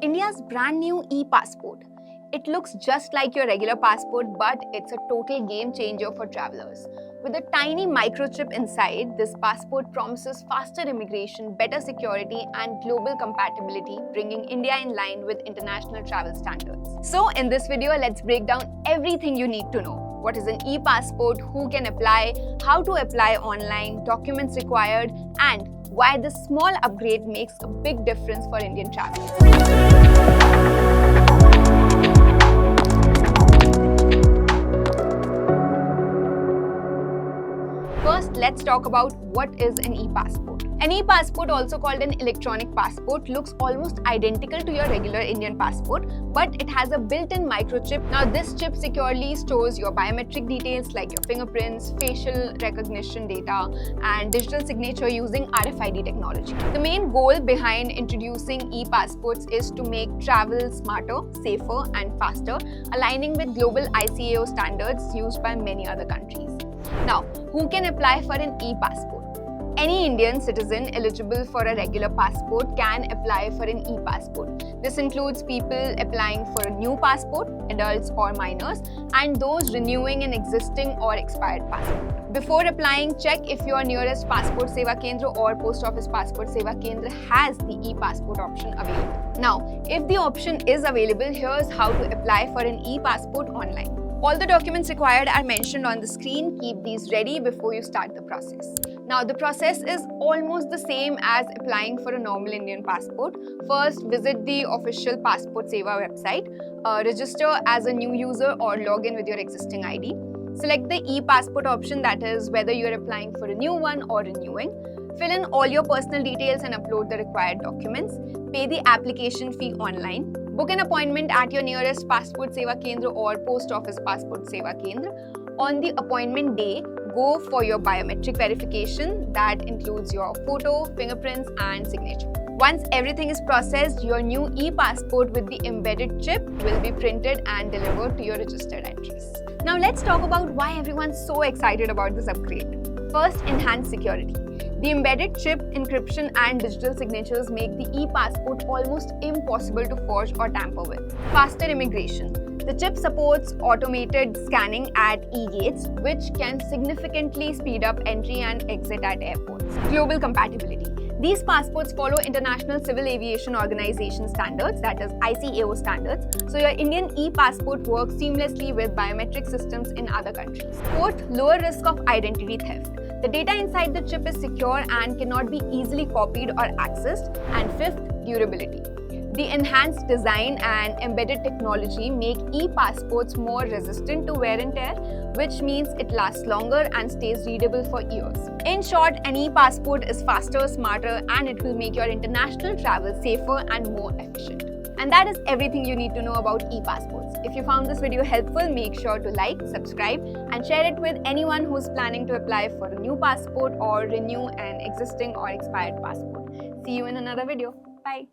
India's brand new e-passport. It looks just like your regular passport, but it's a total game changer for travelers. With a tiny microchip inside, this passport promises faster immigration, better security, and global compatibility, bringing India in line with international travel standards. So, in this video, let's break down everything you need to know. What is an e-passport, who can apply, how to apply online, documents required, and why this small upgrade makes a big difference for Indian travelers. First, let's talk about what is an e-passport. An e-passport, also called an electronic passport, looks almost identical to your regular Indian passport, but it has a built-in microchip. Now, this chip securely stores your biometric details like your fingerprints, facial recognition data, and digital signature using RFID technology. The main goal behind introducing e-passports is to make travel smarter, safer, and faster, aligning with global ICAO standards used by many other countries. Now, who can apply for an e-passport? Any Indian citizen eligible for a regular passport can apply for an e-passport. This includes people applying for a new passport, adults or minors, and those renewing an existing or expired passport. Before applying, check if your nearest Passport Seva Kendra or Post Office Passport Seva Kendra has the e-passport option available. Now, if the option is available, here's how to apply for an e-passport online. All the documents required are mentioned on the screen. Keep these ready before you start the process. Now, the process is almost the same as applying for a normal Indian passport. First, visit the official Passport Seva website. Register as a new user or log in with your existing ID. Select the e-passport option, that is whether you are applying for a new one or renewing. Fill in all your personal details and upload the required documents. Pay the application fee online. Book an appointment at your nearest Passport Seva Kendra or Post Office Passport Seva Kendra. On the appointment day, go for your biometric verification. That includes your photo, fingerprints, and signature. Once everything is processed, your new e-passport with the embedded chip will be printed and delivered to your registered address. Now let's talk about why everyone's so excited about this upgrade. First, enhanced security. The embedded chip, encryption, and digital signatures make the e-passport almost impossible to forge or tamper with. Faster immigration. The chip supports automated scanning at e-gates, which can significantly speed up entry and exit at airports. Global compatibility. These passports follow International Civil Aviation Organization standards, that is ICAO standards, so your Indian e-passport works seamlessly with biometric systems in other countries. Fourth, lower risk of identity theft. The data inside the chip is secure and cannot be easily copied or accessed. And fifth, durability. The enhanced design and embedded technology make e-passports more resistant to wear and tear, which means it lasts longer and stays readable for years. In short, an e-passport is faster, smarter, and it will make your international travel safer and more efficient. And that is everything you need to know about e-passports. If you found this video helpful, make sure to like, subscribe, and share it with anyone who's planning to apply for a new passport or renew an existing or expired passport. See you in another video. Bye.